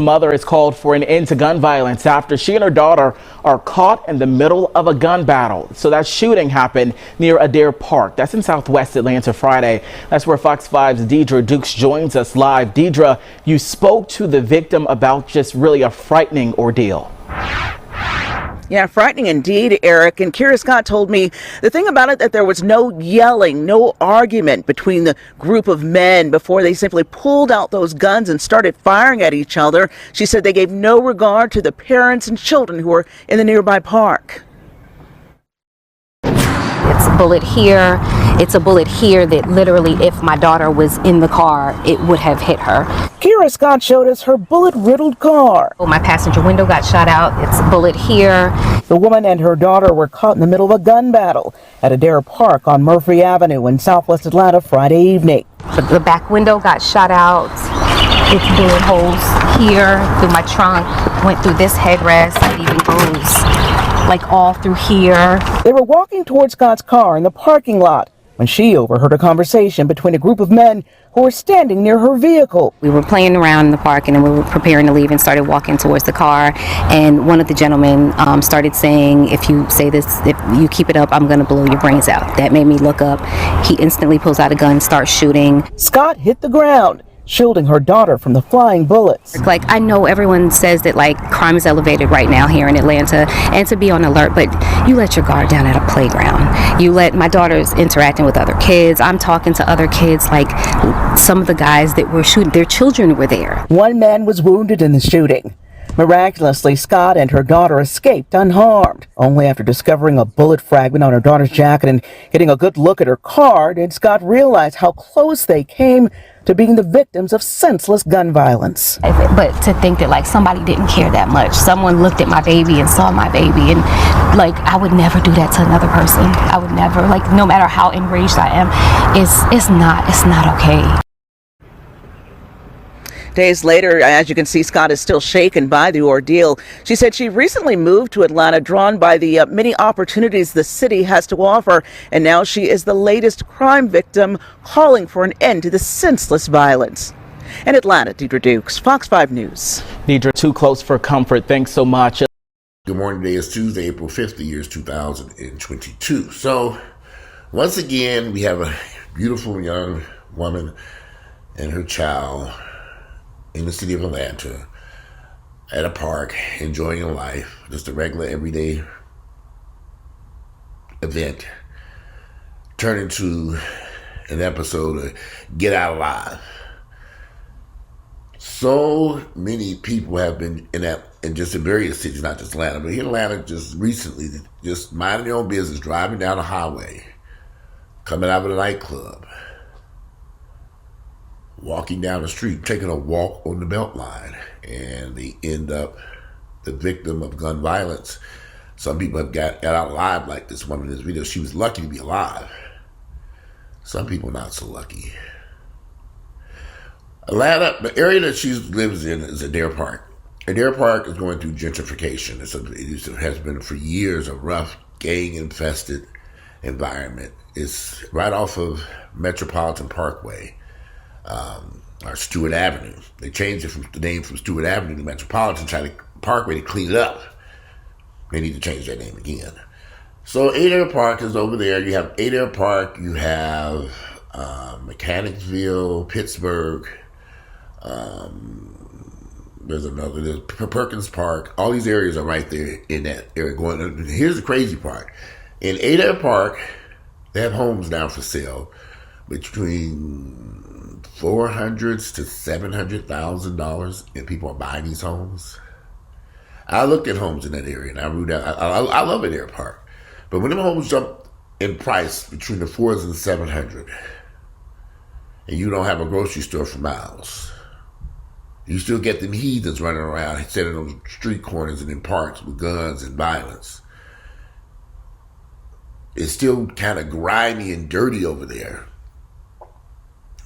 mother has called for an end to gun violence after she and her daughter are caught in the middle of a gun battle. So that shooting happened near ADAIR Park. That's in Southwest Atlanta Friday. That's where Fox 5's Deidra Dukes joins us live. Deidra, you spoke to the victim about just really a frightening ordeal. Yeah, frightening indeed, Eric. And Kira Scott told me the thing about it that there was no yelling, no argument between the group of men before they simply pulled out those guns and started firing at each other. She said they gave no regard to the parents and children who were in the nearby park. It's a bullet here. It's a bullet here that literally, if my daughter was in the car, it would have hit her. Kira Scott showed us her bullet-riddled car. My passenger window got shot out. It's a bullet here. The woman and her daughter were caught in the middle of a gun battle at ADAIR Park on Murphy Avenue in Southwest Atlanta Friday evening. The back window got shot out. It's bullet holes here through my trunk, went through this headrest, and even goes like all through here. They were walking towards Scott's car in the parking lot when she overheard a conversation between a group of men who were standing near her vehicle. We were playing around in the park and then we were preparing to leave and started walking towards the car. And one of the gentlemen started saying, if you say this, if you keep it up, I'm going to blow your brains out. That made me look up. He instantly pulls out a gun, starts shooting. Scott hit the ground, shielding her daughter from the flying bullets. Like, I know everyone says that like crime is elevated right now here in Atlanta and to be on alert, but you let your guard down at a playground. You let my daughter's interacting with other kids. I'm talking to other kids, like some of the guys that were shooting, their children were there. One man was wounded in the shooting. Miraculously, Scott and her daughter escaped unharmed. Only after discovering a bullet fragment on her daughter's jacket and getting a good look at her car did Scott realize how close they came to being the victims of senseless gun violence. But to think that like somebody didn't care that much. Someone looked at my baby and saw my baby, and like I would never do that to another person. I would never, like, no matter how enraged I am, it's not okay. Days later, as you can see, Scott is still shaken by the ordeal. She said she recently moved to Atlanta, drawn by the many opportunities the city has to offer, and now she is the latest crime victim calling for an end to the senseless violence. In Atlanta, Deidra Dukes, Fox 5 News. Deidra, too close for comfort. Thanks so much. Good morning. Today is Tuesday, April 5th, the year is 2022. So, once again, we have a beautiful young woman and her child in the city of Atlanta at a park, enjoying life, just a regular everyday event, turn into an episode of Get Out Alive. So many people have been in just in various cities, not just Atlanta, but here in Atlanta just recently, just minding their own business, driving down the highway, coming out of a nightclub, walking down the street, taking a walk on the Beltline, and they end up the victim of gun violence. Some people have got out alive, like this woman in this video. She was lucky to be alive. Some people not so lucky. Atlanta, the area that she lives in is ADAIR Park. ADAIR Park is going through gentrification. It has been for years a rough, gang-infested environment. It's right off of Metropolitan Parkway. Or Stewart Avenue. They changed it from the name from Stewart Avenue to Metropolitan Parkway to clean it up. They need to change that name again. So ADAIR Park is over there. You have ADAIR Park, you have Mechanicsville, Pittsburgh, there's Perkins Park. All these areas are right there in that area. Here's the crazy part. In ADAIR Park, they have homes now for sale between $400,000 to $700,000, and people are buying these homes. I looked at homes in that area, and I love ADAIR Park, but when them homes jump in price between the 4s and 700, and you don't have a grocery store for miles, you still get them heathens running around, sitting on street corners and in parks with guns and violence. It's still kind of grimy and dirty over there.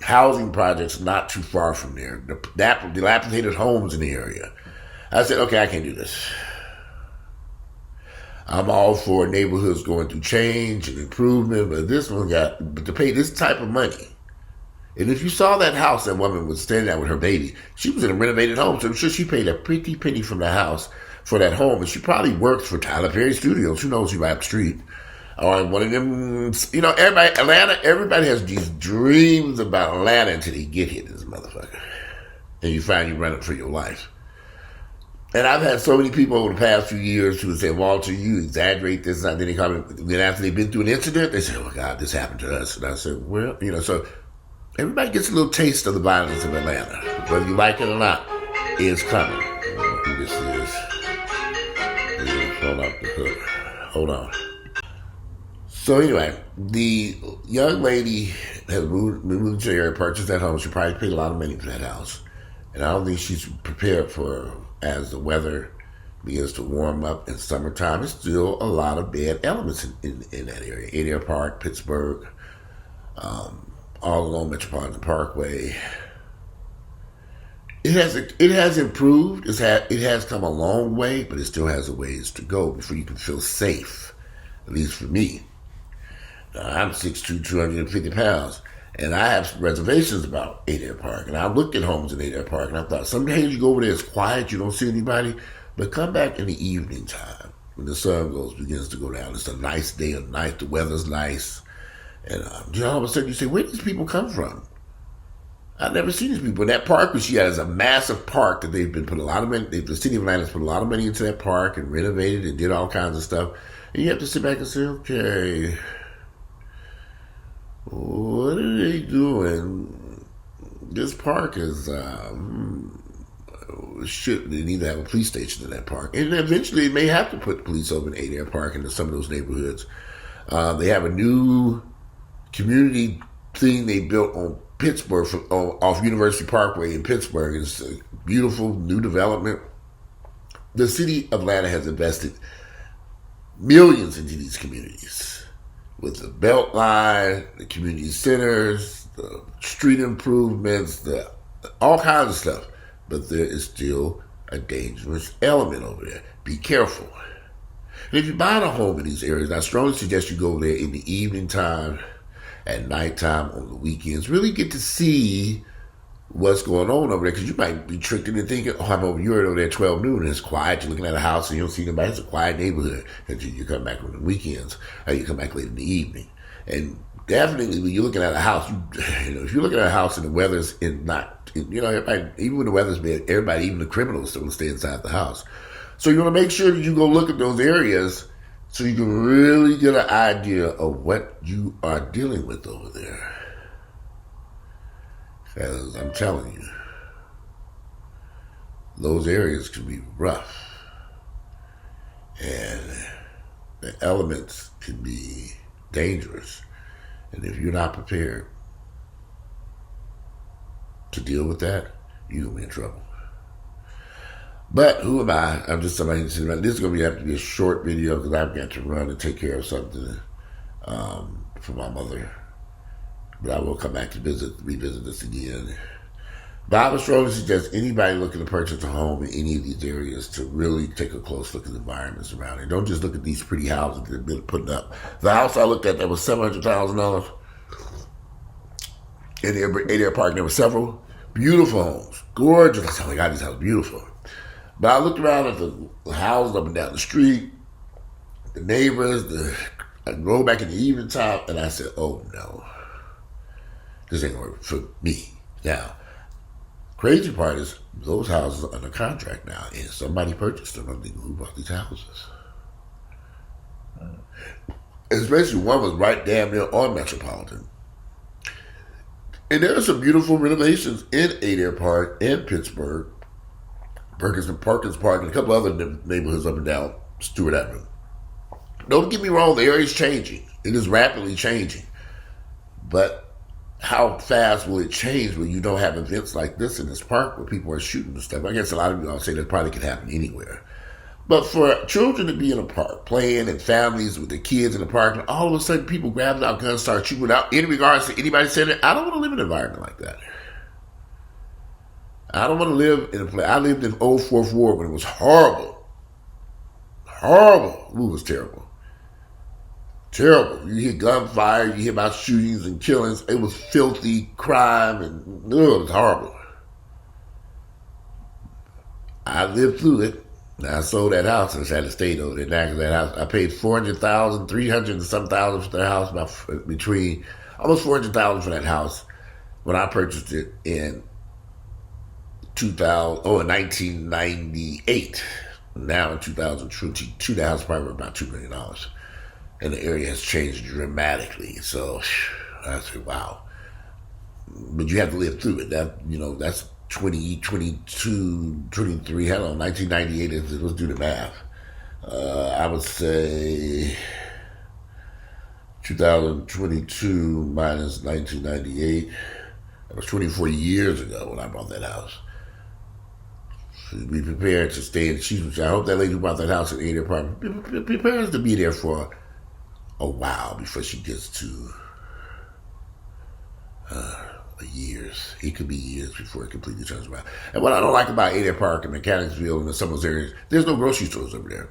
Housing projects not too far from there. The dilapidated homes in the area. I said, okay, I can't do this. I'm all for neighborhoods going through change and improvement, but to pay this type of money, And if you saw that house, that woman was standing there with her baby. She was in a renovated home, so I'm sure she paid a pretty penny from the house for that home. And she probably worked for Tyler Perry Studios. Who knows? She right up the street. Or one of them, you know, everybody has these dreams about Atlanta until they get here, this motherfucker. And you find you running for your life. And I've had so many people over the past few years who say, Walter, you exaggerate this. And then they come, then after they've been through an incident, they say, oh, God, this happened to us. And I said, well, you know, so everybody gets a little taste of the violence of Atlanta. Whether you like it or not, it's coming. I don't know who this is. Hold up the hook. Hold on. So anyway, the young lady has moved to the area, purchased that home. She probably paid a lot of money for that house. And I don't think she's prepared for, as the weather begins to warm up in summertime, there's still a lot of bad elements in that area. ADAIR Park, Pittsburgh, all along Metropolitan Parkway. It has improved. It has come a long way, but it still has a ways to go before you can feel safe, at least for me. I'm 6'2", 250 pounds, and I have reservations about ADAIR Park. And I looked at homes in ADAIR Park, and I thought, some days you go over there, it's quiet, you don't see anybody, but come back in the evening time when the sun begins to go down. It's a nice day of night, the weather's nice, and all of a sudden you say, where do these people come from? I've never seen these people. And that park which she has is a massive park that they've been put a lot of money. The city of Atlanta has put a lot of money into that park and renovated and did all kinds of stuff. And you have to sit back and say, okay, what are they doing? This park is they need to have a police station in that park, and eventually they may have to put police over in ADAIR Park into some of those neighborhoods. They have a new community thing they built on Pittsburgh off University Parkway in Pittsburgh. It's a beautiful new development. The city of Atlanta has invested millions into these communities. With the Beltline, the community centers, the street improvements, all kinds of stuff. But there is still a dangerous element over there. Be careful. And if you're buying a home in these areas, I strongly suggest you go over there in the evening time, at nighttime, on the weekends. Really get to see what's going on over there, because you might be tricked into thinking, oh, you're over there at 12 noon and it's quiet, you're looking at a house and you don't see anybody. It's a quiet neighborhood until you come back on the weekends, or you come back late in the evening. And definitely when you're looking at a house, if you're looking at a house and the weather's everybody, even when the weather's bad, everybody, even the criminals, still stay inside the house. So you want to make sure that you go look at those areas so you can really get an idea of what you are dealing with over there. Because I'm telling you, those areas can be rough. And the elements can be dangerous. And if you're not prepared to deal with that, you're going to be in trouble. But who am I? I'm just somebody who's this is going to have to be a short video because I've got to run and take care of something for my mother. But I will come back to revisit this again. But I would strongly suggest anybody looking to purchase a home in any of these areas to really take a close look at the environments around it. Don't just look at these pretty houses that they've been putting up. The house I looked at that was $700,000 in the ADAIR Park. There were several beautiful homes, gorgeous. I said, oh my God, this house is beautiful. But I looked around at the houses up and down the street, the neighbors, I drove back in the evening time, and I said, oh no. This ain't work for me. Now, crazy part is those houses are under contract now, and somebody purchased them. I think who bought these houses? Especially one was right damn near on Metropolitan. And there are some beautiful renovations in ADAIR Park and Pittsburgh, Perkins Park, and a couple other neighborhoods up and down Stewart Avenue. Don't get me wrong, the area is changing. It is rapidly changing. But how fast will it change when you don't have events like this in this park where people are shooting and stuff? I guess a lot of you all say that probably could happen anywhere. But for children to be in a park, playing, and families with their kids in the park, and all of a sudden people grab out guns, start shooting without any regards to anybody saying it, I don't want to live in an environment like that. I don't want to live in a place. I lived in Old Fourth Ward when it was horrible. Horrible. Ooh, it was terrible. Terrible. You hear gunfire, you hear about shootings and killings. It was filthy crime, and it was horrible. I lived through it. I sold that house and had to stay though. That house, I paid $400,000, 300 and some thousand for that house, about between almost $400,000 for that house when I purchased it in 1998. Now in 2022, the house is probably about $2 million, and the area has changed dramatically. So I said, wow. But you have to live through it. That's 20, 22, 23, hell on, 1998, let's do the math. I would say 2022 minus 1998, that was 24 years ago when I bought that house. So be prepared to stay in the I hope that lady who bought that house in ADAIR Park prepares to be there for a while before she gets to years. It could be years before it completely turns around. And what I don't like about ADAIR Park and Mechanicsville and some of those areas, there's no grocery stores over there.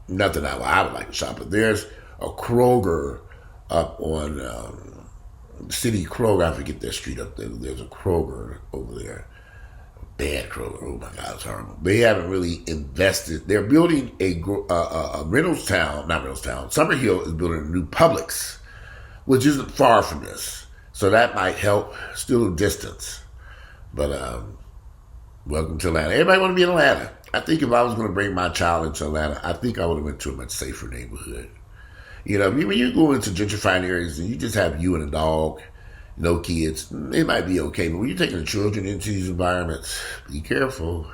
Nothing I would like to shop, but there's a Kroger up on City Kroger. I forget that street up there. There's a Kroger over there. Bad Kroger. Oh my God, it's horrible. They haven't really invested. They're building a Summer Hill is building a new Publix, which isn't far from this. So that might help. Still a distance. But welcome to Atlanta. Everybody want to be in Atlanta. I think if I was going to bring my child into Atlanta, I think I would have went to a much safer neighborhood. When you go into gentrifying areas and you just have you and a dog, no kids, it might be okay. But when you're taking the children into these environments, be careful.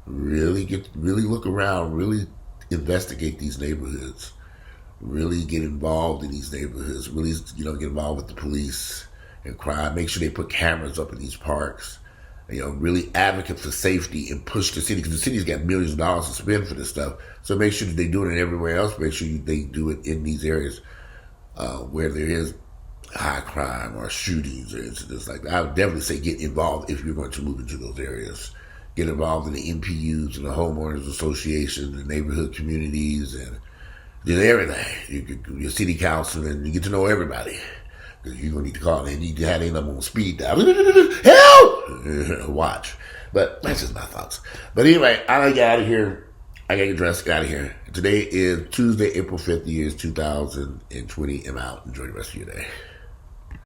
Really look around. Really investigate these neighborhoods. Really get involved in these neighborhoods. Really, get involved with the police and crime. Make sure they put cameras up in these parks. Really advocate for safety and push the city, because the city's got millions of dollars to spend for this stuff. So make sure that they do it everywhere else. Make sure they do it in these areas where there is high crime or shootings or incidents like that. I would definitely say get involved if you're going to move into those areas. Get involved in the NPUs and the homeowners association, the neighborhood communities, and everything. Your city council, and you get to know everybody. Because you're going to need to call. They need to have them on speed dial. Help! Watch. But that's just my thoughts. But anyway, I gotta get out of here. I gotta get dressed, get out of here. Today is Tuesday, April 5th, the year is 2020. I'm out. Enjoy the rest of your day.